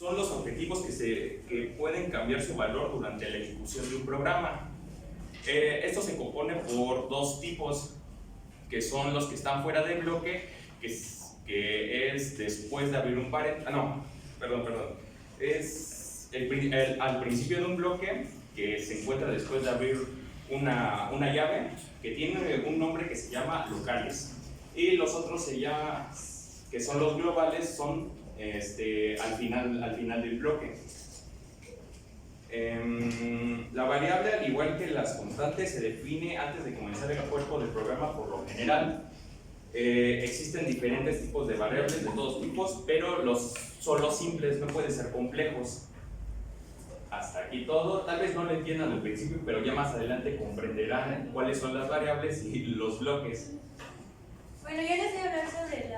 son los objetivos que pueden cambiar su valor durante la ejecución de un programa. Esto se compone por dos tipos, que son los que están fuera de bloque, que es después de abrir un paréntesis, es al principio de un bloque, que se encuentra después de abrir una llave, que tiene un nombre que se llama locales, y los otros que son los globales, son al final del bloque. La variable, al igual que las constantes, se define antes de comenzar el cuerpo del programa por lo general. Existen diferentes tipos de variables de todos tipos, pero son los simples, no pueden ser complejos. Hasta aquí todo. Tal vez no lo entiendan al principio, pero ya más adelante comprenderán cuáles son las variables y los bloques. Bueno, yo les voy a hablar sobre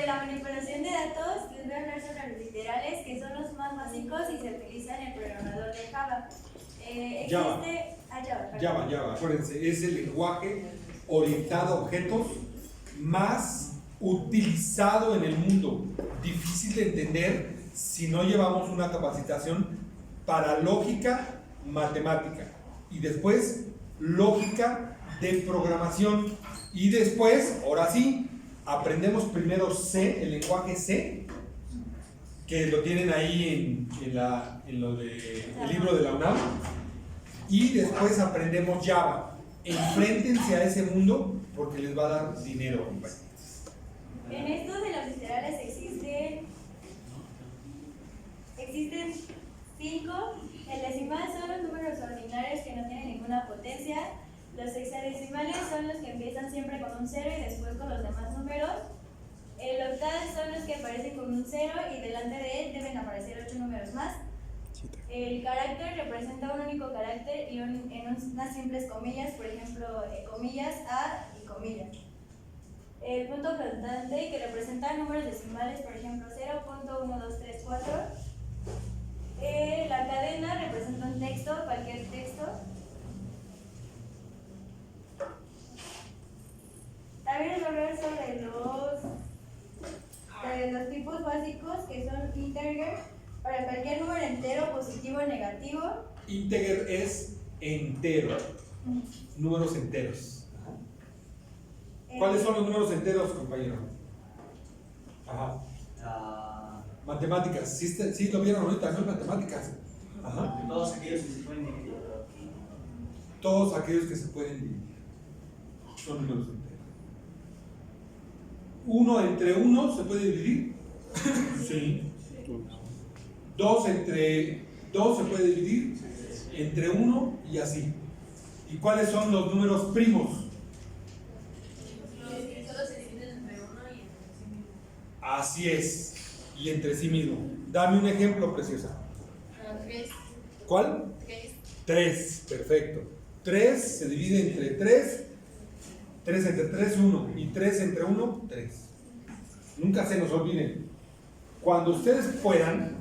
la manipulación de datos. Les voy a hablar sobre los literales, que son los más básicos y se utilizan en el programador de Java. Java, acuérdense, es el lenguaje orientado a objetos más utilizado en el mundo. Difícil de entender si no llevamos una capacitación para lógica matemática y después lógica de programación y después, ahora sí, aprendemos primero C, el lenguaje C, que lo tienen ahí en lo de el libro de la UNAM, y después aprendemos Java. Enfréntense a ese mundo porque les va a dar dinero, compañeros. En estos de los literales existen 5. El decimal son los números ordinarios que no tienen ninguna potencia. Los hexadecimales son los que empiezan siempre con un 0 y después con los demás números. El octal son los que aparecen con un 0 y delante de él deben aparecer 8 números más. El carácter representa un único carácter y en unas simples comillas, por ejemplo, comillas A y comillas. El punto flotante, que representa números decimales, por ejemplo 0.1234. La cadena representa un texto, cualquier texto. También les voy a hablar sobre los tipos básicos, que son integer, para cualquier número entero, positivo o negativo. Integer es entero, números enteros. ¿Cuáles son los números enteros, compañero? Ajá. Matemáticas, sí lo vieron ahorita, ¿no? Matemáticas. Ajá. Todos aquellos que se pueden dividir. Todos aquellos que se pueden dividir son números enteros. 1 entre 1 se puede dividir. Sí. 2 entre 2 se puede dividir entre 1 y así. ¿Y cuáles son los números primos? Así es, y entre sí mismo. Dame un ejemplo, preciosa. 3. ¿Cuál? 3, perfecto. 3 se divide entre 3. 3 entre 3, 1. Y 3 entre 1, 3. Nunca se nos olviden. Cuando ustedes puedan,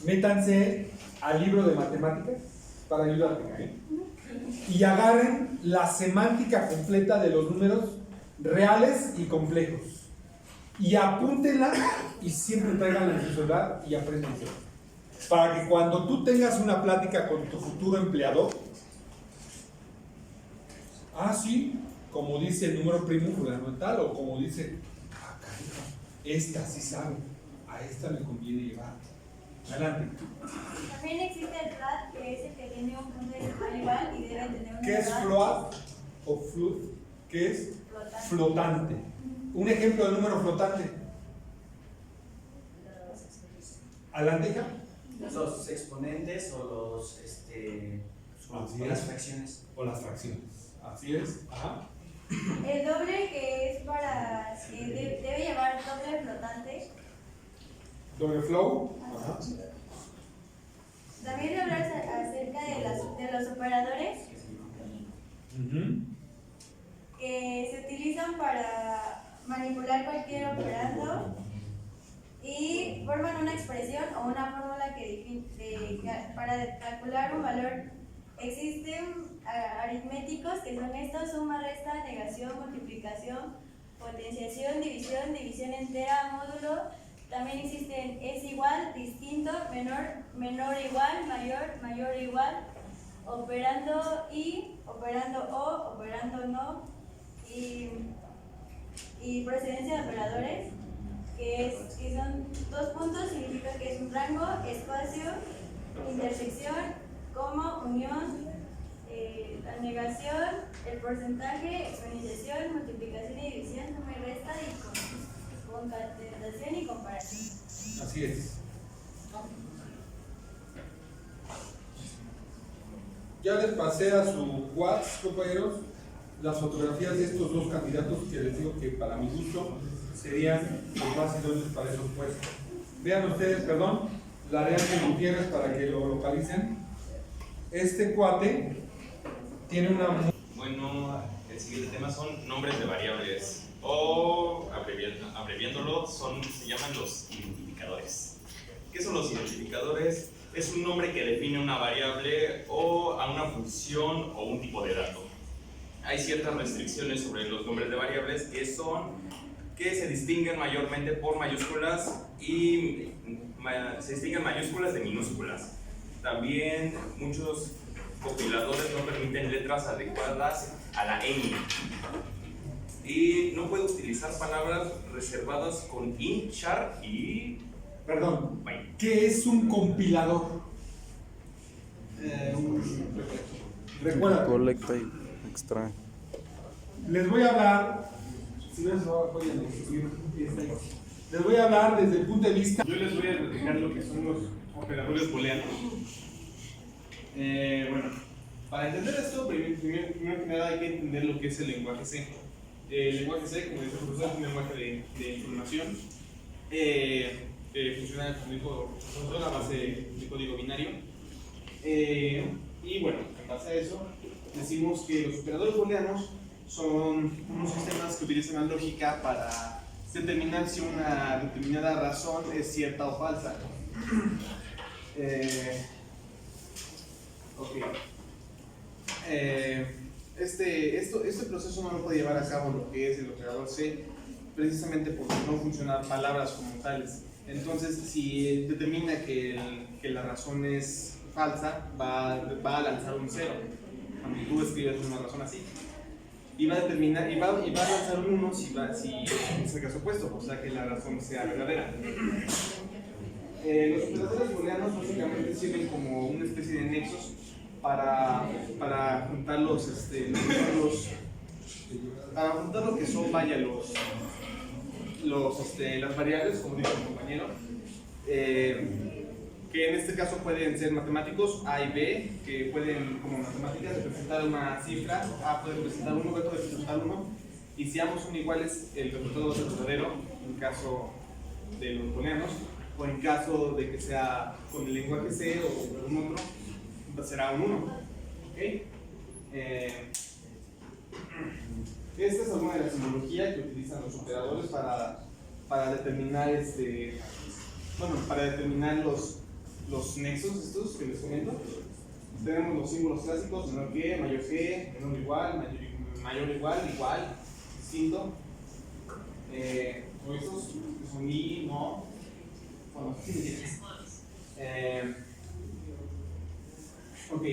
métanse al libro de matemáticas para ayudarte, ¿eh? Y agarren la semántica completa de los números reales y complejos. Y apúntenla y siempre traiganla en su celular y apréndanse. Para que cuando tú tengas una plática con tu futuro empleador, sí, como dice el número primo fulano tal, o como dice, esta sí sabe, a esta me conviene llevar. Adelante. También existe el FLAT, que es el que tiene un punto decimal igual y debe tener un ¿Qué es float o flut? ¿Qué es? Flotante. Un ejemplo de número flotante. Adelante, hija. Los exponentes o las fracciones. O las fracciones. Así es. Ajá. El doble, que es para debe llevar doble flotante. Doble flow. Ajá. También hablar acerca de los operadores que se utilizan para manipular cualquier operando y forman una expresión o una fórmula para calcular un valor. Existen aritméticos, que son estos: suma, resta, negación, multiplicación, potenciación, división expresión entera, módulo. También existen es igual, distinto, menor, menor igual, mayor, mayor igual, operando y, operando o, operando no, y procedencia de operadores, que son 2 puntos, significa que es un rango, espacio, intersección, coma, unión, la negación, el porcentaje, exponenciación, multiplicación y división, suma y resta, y concatenación y comparación. Así es. Ya les pasé a su WhatsApp, compañeros, las fotografías de estos 2 candidatos que les digo que para mi gusto serían los más idóneos para esos puestos. Vean ustedes, perdón, la de Ángel Gutiérrez para que lo localicen. Este cuate tiene una... Bueno, el siguiente tema son nombres de variables, o abreviándolo, se llaman los identificadores. ¿Qué son los identificadores? Es un nombre que define una variable o a una función o un tipo de dato. Hay ciertas restricciones sobre los nombres de variables que se distinguen mayormente por mayúsculas y se distinguen mayúsculas de minúsculas. También muchos compiladores no permiten letras adecuadas a la ñ y no puede utilizar palabras reservadas con in, char y... Perdón, bye. ¿qué es un compilador? Recuerda, Colecta y extrae. les voy a hablar, si ven, les voy a hablar desde el punto de vista... Yo les voy a platicar lo que son los operadores booleanos. Bueno, para entender esto, primero que nada hay que entender lo que es el lenguaje C. El lenguaje C, como dice el profesor, es un lenguaje de información. Funciona con la base de código binario. Y bueno, en base a eso, decimos que los operadores booleanos son unos sistemas que utilizan la lógica para determinar si una determinada razón es cierta o falsa. Este proceso no lo puede llevar a cabo lo que es el operador C, precisamente porque no funcionan palabras como tales. Entonces, si determina que la razón es falsa, va a lanzar un 0 cuando tú escribes una razón así. Y va a lanzar un 1 si es el caso opuesto, o sea que la razón sea verdadera. Los operadores booleanos básicamente sirven como una especie de nexos para juntar para juntar lo que son, vaya, las variables, como dijo el compañero, que en este caso pueden ser matemáticos A y B, que pueden, como matemáticas, representar una cifra. A puede representar 1, B puede representar 1, y si ambos son iguales, el resultado va a ser verdadero, en caso de los booleanos, o en caso de que sea con el lenguaje C o con un otro, será un 1. ¿Okay? Esta es alguna de la simbología que utilizan los operadores para determinar para determinar los nexos estos que les comento. Tenemos los símbolos clásicos: menor que, mayor que, menor igual, mayor igual, igual, distinto. O estos que son y, no. Bueno, ok,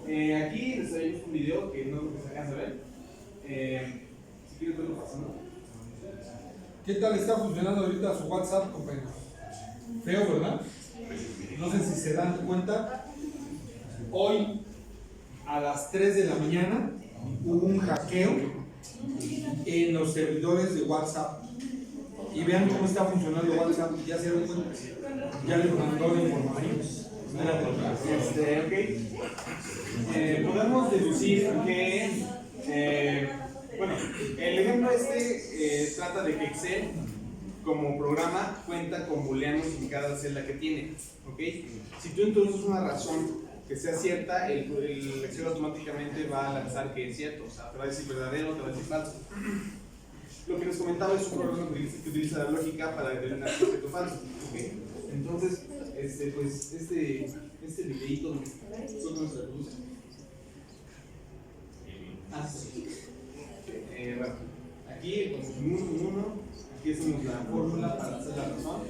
aquí les traigo un video que no se alcanza a ver. Si quieres verlo pasando. ¿Qué tal está funcionando ahorita su WhatsApp, compañeros? Feo, ¿verdad? No sé si se dan cuenta. Hoy a las 3 de la mañana hubo un hackeo en los servidores de WhatsApp. Y vean cómo está funcionando WhatsApp. ¿Ya se dieron cuenta? Ya les mandó la información. Podemos deducir que, bueno, el ejemplo trata de que Excel como programa cuenta con booleanos en cada celda que tiene. ¿Okay? Si tú introduces una razón que sea cierta, el Excel automáticamente va a lanzar que es cierto, o sea, te va a decir verdadero, te va a decir falso. Lo que les comentaba es un programa que utiliza la lógica para determinar si es cierto o falso. ¿Okay? Entonces, pues este videíto ¿dónde se reproduce? Sí. Bueno, aquí ponemos un 1, Aquí hacemos la fórmula para hacer la razón.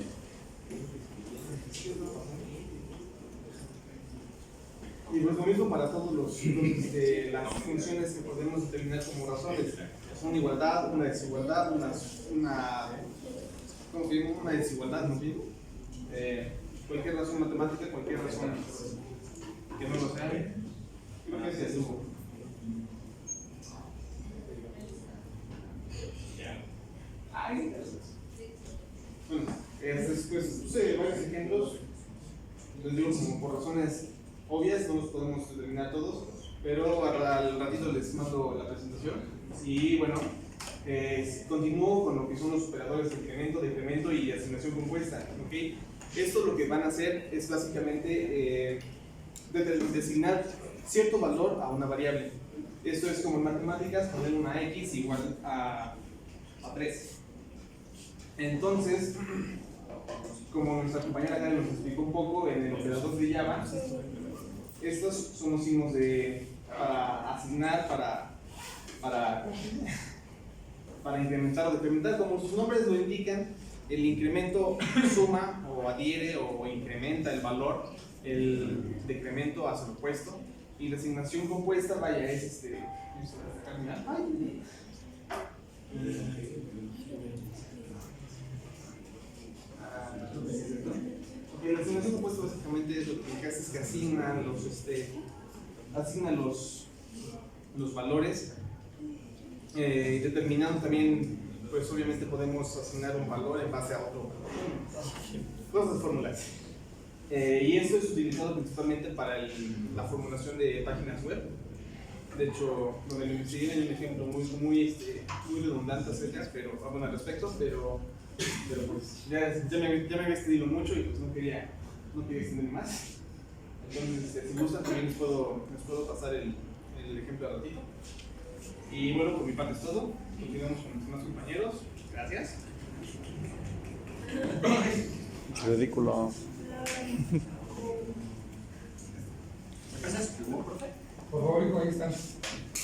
Y pues lo mismo para todos las funciones que podemos determinar como razones. Una igualdad, una desigualdad, ¿cómo se llama? Una desigualdad, ¿no? Cualquier razón matemática, cualquier razón que no lo sea. Creo que es eso. Bueno, después puse varios ejemplos. Les digo, como por razones obvias, no los podemos determinar todos, pero al ratito les mando la presentación. Y bueno, continúo con lo que son los operadores de incremento y asignación compuesta. ¿Okay? Esto lo que van a hacer es básicamente designar cierto valor a una variable. Esto es como en matemáticas, poner una x igual a 3. Entonces, como nuestra compañera acá nos explicó un poco en el operador de Java, estos son los signos para asignar, para incrementar o decrementar. Como sus nombres lo indican, el incremento suma o adhiere o incrementa el valor, el decremento hace lo opuesto, y la asignación compuesta, vaya, es la asignación compuesta básicamente es lo que hace es que asignan los valores, determinando también, pues obviamente podemos asignar un valor en base a otro, cosas fórmulas. Y esto es utilizado principalmente para la formulación de páginas web. De hecho, donde lo investigué hay un ejemplo muy redundante al respecto, pero pues ya me había extendido mucho y pues no quería extenderme más. Entonces, si gustan, también les puedo pasar el ejemplo al ratito. Y bueno, por mi parte es todo. Continuamos con los demás compañeros. Gracias. Ridículo. Por favor, hijo, ahí están.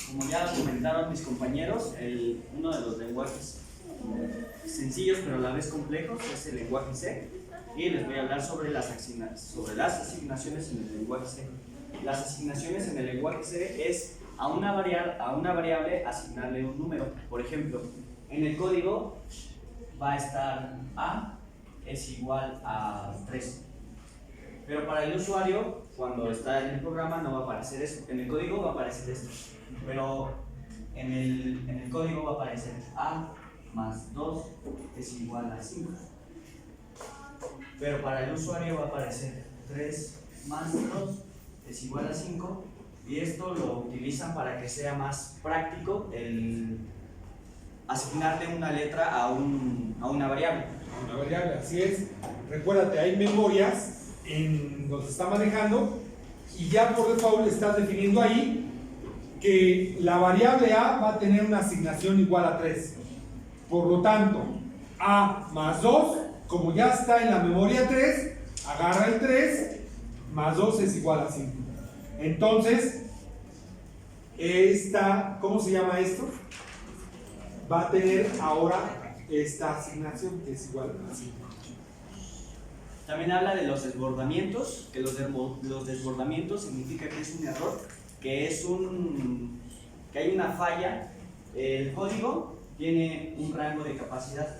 Como ya comentaron mis compañeros, uno de los lenguajes sencillos pero a la vez complejos es el lenguaje C, y les voy a hablar sobre las asignaciones en el lenguaje C. Las asignaciones en el lenguaje C es a una variable asignarle un número. Por ejemplo, en el código va a estar A es igual a 3. Pero para el usuario, cuando está en el programa, no va a aparecer eso. En el código va a aparecer esto. Pero en el código va a aparecer A más 2 es igual a 5. Pero para el usuario va a aparecer 3 más 2 es igual a 5. Y esto lo utilizan para que sea más práctico el asignarle una letra a una variable. Una variable, así es. Recuérdate, hay memorias en donde se está manejando y ya por default estás definiendo ahí que la variable A va a tener una asignación igual a 3. Por lo tanto, A más 2, como ya está en la memoria 3, agarra el 3 más 2 es igual a 5. Entonces, ¿cómo se llama esto? Va a tener ahora esta asignación que es igual a 5. También habla de los desbordamientos, que los desbordamientos significa que es un error, que hay una falla. El código tiene un rango de capacidad.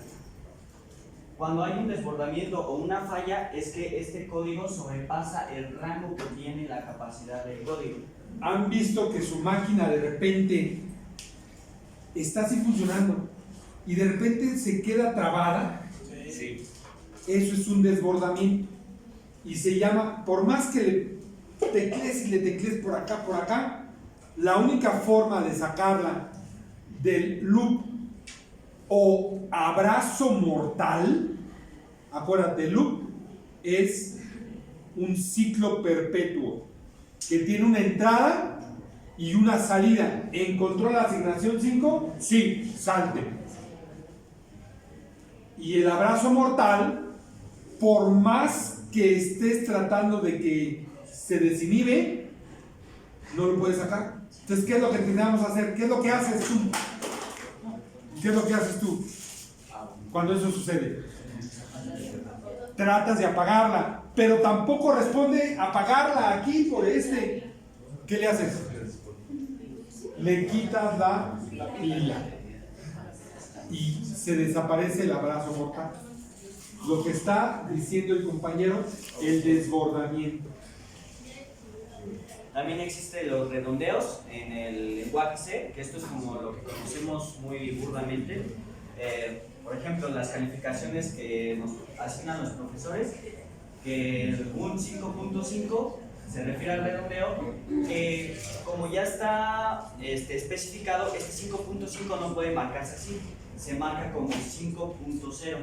Cuando hay un desbordamiento o una falla es que este código sobrepasa el rango que tiene la capacidad del código. ¿Han visto que su máquina de repente está así funcionando y de repente se queda trabada? Sí. Eso es un desbordamiento y se llama, por más que le teclees por acá, la única forma de sacarla del loop o abrazo mortal, acuérdate, el loop es un ciclo perpetuo que tiene una entrada y una salida. ¿Encontró la asignación 5? Sí, salte. Y el abrazo mortal, por más que estés tratando de que se desinhibe, no lo puedes sacar. Entonces, ¿qué es lo que tendríamos que hacer? ¿Qué es lo que haces tú? ¿Qué es lo que haces tú? cuando eso sucede? Tratas de apagarla, pero tampoco responde apagarla aquí por este. ¿Qué le haces? Le quitas la pila y se desaparece el abrazo mortal. Lo que está diciendo el compañero, el desbordamiento. También existen los redondeos en el lenguaje C, que esto es como lo que conocemos muy burdamente. Por ejemplo, las calificaciones que nos asignan los profesores, que un 5.5 se refiere al redondeo, que como ya está especificado, este 5.5 no puede marcarse así, se marca como 5.0.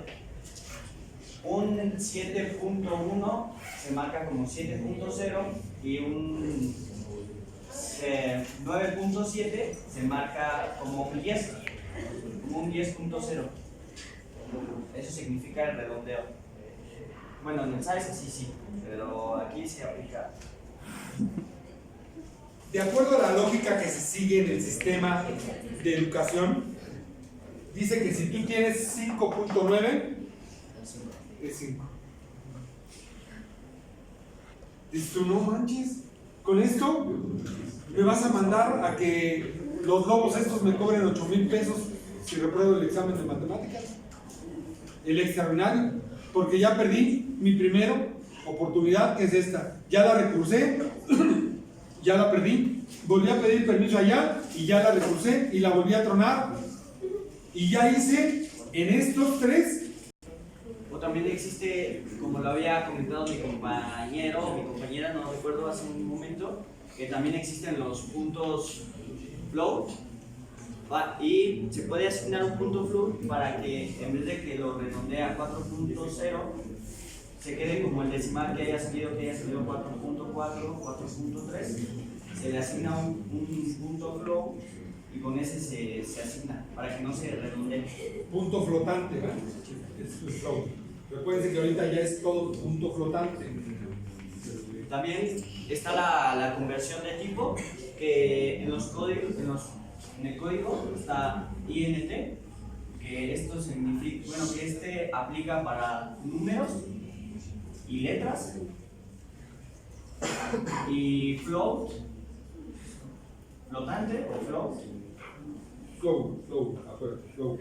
Un 7.1 se marca como 7.0 y un 9.7 se marca como un 10, como un 10.0. Eso significa el redondeo. Bueno, en el SAIS sí, pero aquí se aplica. De acuerdo a la lógica que se sigue en el sistema de educación, dice que si tú tienes 5.9, es 5. Dices tú, no manches, con esto me vas a mandar a que los lobos estos me cobren 8,000 pesos si repruebo el examen de matemáticas, el extraordinario, porque ya perdí mi primera oportunidad, que es esta. Ya la recursé, ya la perdí, volví a pedir permiso allá y ya la recursé y la volví a tronar y ya hice en estos 3. O también existe, como lo había comentado mi compañero o mi compañera, no recuerdo hace un momento, que también existen los puntos float, y se puede asignar un punto float para que en vez de que lo redondee a 4.0 se quede como el decimal que haya salido 4.4, 4.3, se le asigna un punto float y con ese se asigna para que no se redondee. Punto flotante, ¿verdad? Es float. Recuerden que ahorita ya es todo punto flotante. También está la conversión de tipo, que en los códigos, en el código está INT, que esto significa, bueno, que este aplica para números y letras, y float, flotante o float. Flow, acuerdo, flow.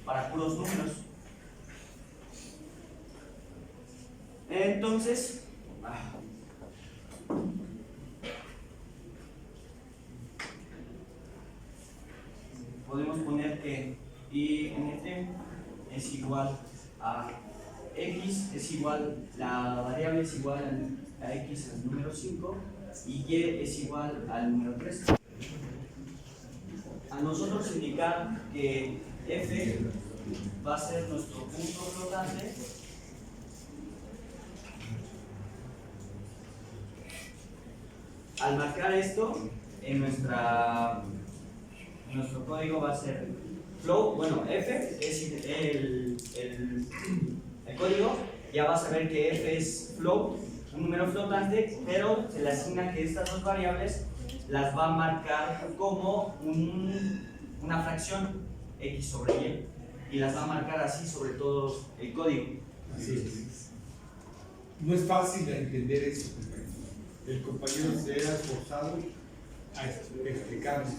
Para puros números. Entonces, podemos poner que INT es igual a X, es igual, la variable es igual a X al número 5 y Y es igual al número 3. A nosotros indicar que F va a ser nuestro punto flotante, al marcar esto en nuestro código va a ser float, bueno, F es el código, ya vas a ver que F es float, un número flotante, pero se le asigna que estas dos variables las va a marcar como una fracción X sobre Y, y las va a marcar así sobre todo el código. Así es. No es fácil de entender eso, compañero. El compañero se ha esforzado a explicarnos.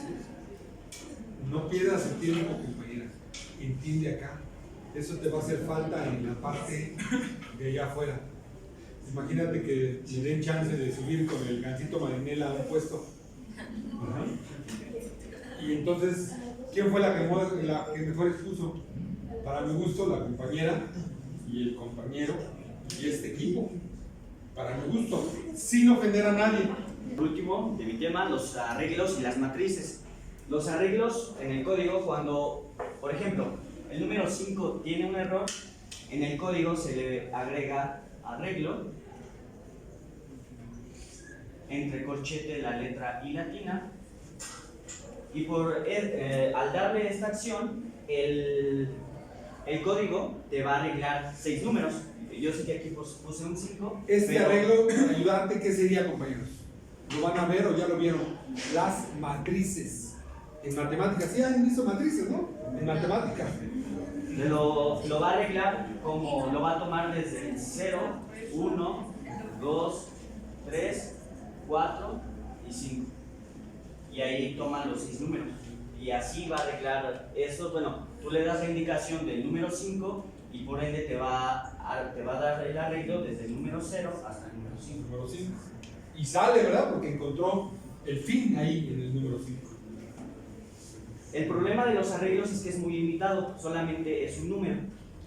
No pierdas el tiempo, compañera. Entiende acá. Eso te va a hacer falta en la parte de allá afuera. Imagínate que le den chance de subir con el Gansito Marinela a un puesto. Ajá. Y entonces, ¿quién fue la que mejor expuso? Para mi gusto, la compañera y el compañero y este equipo. Para mi gusto, sin ofender a nadie. Por último, de mi tema, los arreglos y las matrices. Los arreglos en el código, cuando, por ejemplo, el número 5 tiene un error, en el código se le agrega arreglo, entre corchete la letra I latina, y al darle esta acción, el código te va a arreglar 6 números. Yo sé que aquí puse un 5. Este arreglo, para ayudarte, ¿qué sería, compañeros? ¿Lo van a ver o ya lo vieron? las matrices. En matemáticas, sí han visto matrices, ¿no? En matemáticas. Lo va a arreglar como lo va a tomar desde el 0, 1, 2, 3, 4 y 5. Y ahí toman los 6 números. Y así va a arreglar eso. Bueno, tú le das la indicación del número 5 y por ende te va a dar el arreglo desde el número 0 hasta el número 5. Número 5. Y sale, ¿verdad? Porque encontró el fin ahí en el número 5. El problema de los arreglos es que es muy limitado, solamente es un número.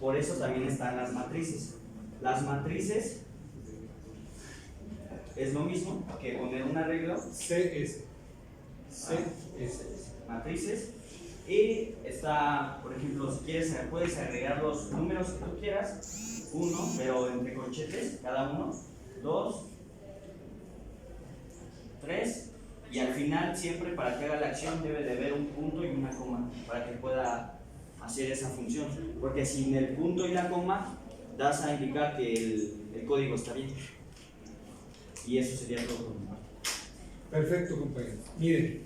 Por eso también están las matrices. Las matrices es lo mismo que poner un arreglo. CS. Matrices. Y está, por ejemplo, si quieres, puedes agregar los números que tú quieras. 1, pero entre corchetes, cada uno. 2, 3. Y al final, siempre para que haga la acción, debe de haber un punto y una coma para que pueda hacer esa función. Porque sin el punto y la coma, das a indicar que el código está bien. Y eso sería todo por mi parte. Perfecto, compañeros. Miren,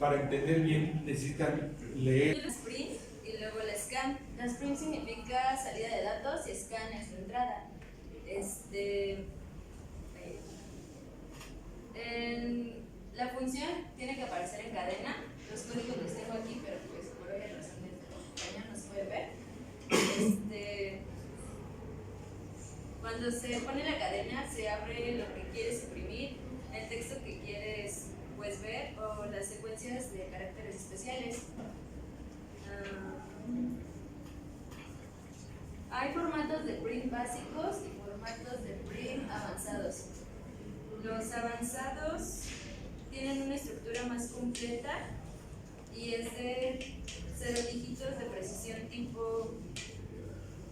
para entender bien necesitan leer. El sprint y luego el scan. La sprint significa salida de datos y scan es su entrada. La función tiene que aparecer en cadena. Los códigos los tengo aquí, pero pues por obvias razones mañana no se puede ver. Cuando se pone la cadena se abre lo que quieres imprimir, el texto que quieres pues ver o las secuencias de caracteres especiales. Hay formatos de print básicos y formatos de print avanzados. Los avanzados tienen una estructura más completa y es de 0 dígitos de precisión tipo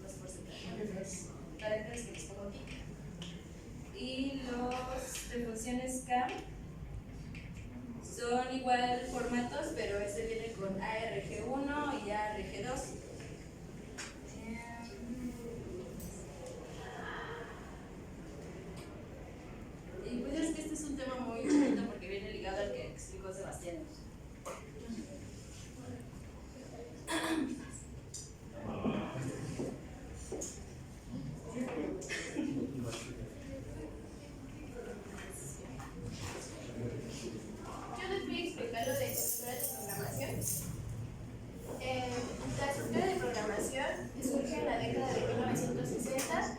los porcentajes, los caracteres que les pongo aquí. Y los de funciones CAM son igual formatos, pero este viene con ARG1 y ARG2. Y pues es que este es un tema muy bonito porque viene ligado al que explicó Sebastián. Yo les voy a explicar lo de estructura de programación. La estructura de programación surge en la década de 1960.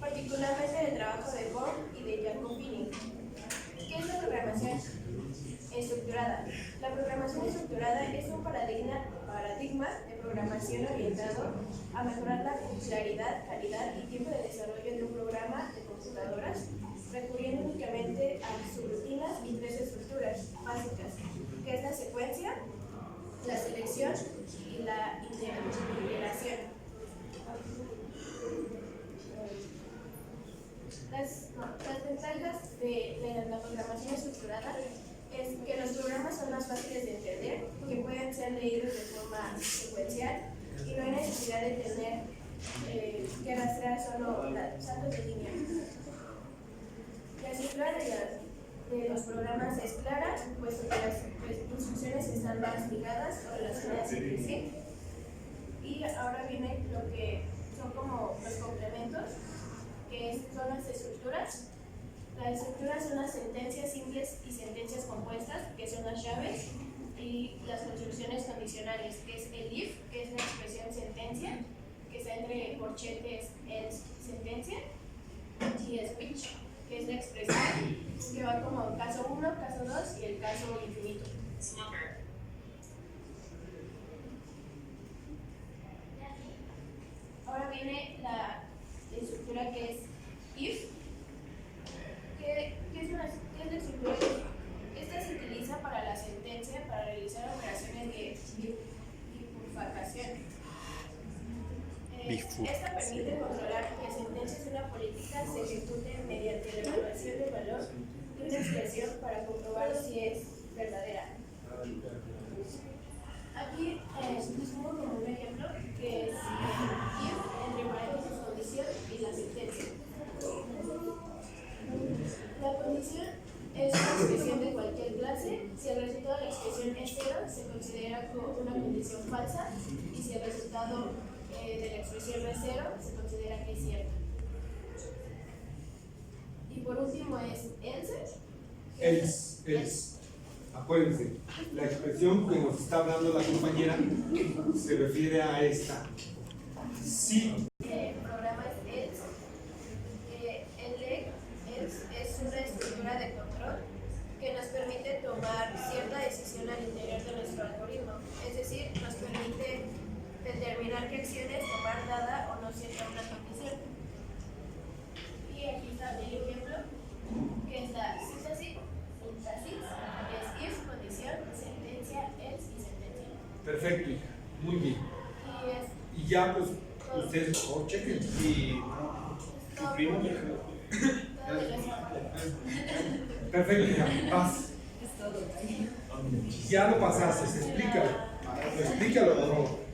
Particularmente el trabajo de Bohr y de Jacopini. ¿Qué es la programación estructurada? La programación estructurada es un paradigma de programación orientado a mejorar la claridad, calidad y tiempo de desarrollo de un programa de computadoras, recurriendo únicamente a subrutinas y 3 estructuras básicas, que es la secuencia, la selección y la integración. Las ventajas de la programación estructurada es que los programas son más fáciles de entender, que pueden ser leídos de forma secuencial y no hay necesidad de tener que rastrear solo saltos de línea. La estructura de los programas es clara, puesto que las instrucciones están más ligadas o relacionadas entre sí. Y ahora viene lo que son como los complementos, que son las estructuras. Las estructuras son las sentencias simples y sentencias compuestas, que son las llaves, y las construcciones condicionales, que es el if, que es la expresión sentencia, que está entre corchetes else sentencia, y switch, que es la expresión que va como caso 1, caso 2 y el caso infinito. Ahora viene la estructura que es if. ¿Qué es la estructura if? Esta se utiliza para la sentencia para realizar operaciones de bifurcación. Esta permite controlar que sentencias de una política se ejecuten mediante la evaluación del valor de una expresión para comprobar si es verdadera. Aquí les pongo como un ejemplo que es if entre paréntesis condición y la sentencia. La condición es una Si el resultado de la expresión es 0, se considera como una condición falsa, y si el resultado de la expresión no es 0, se considera que es cierta. Y por último es else. Else. Acuérdense, la expresión que nos está hablando la compañera se refiere a esta. Sí. El programa es else. Else es una estructura de control que nos permite tomar cierta decisión al interior de nuestro algoritmo. Es decir, nos permite determinar qué acciones tomar dada o no cierta una condición. Y aquí está el ejemplo, que es la sintaxis, es if, condición, sentencia, else y sentencia. Perfecto, hija. Muy bien. Y es Y ya, pues, ustedes chequen. Y todo, primo. todo de nuestra parte. Perfecto, hija. Vas. Ya lo pasaste, explícalo. Explícalo, por favor.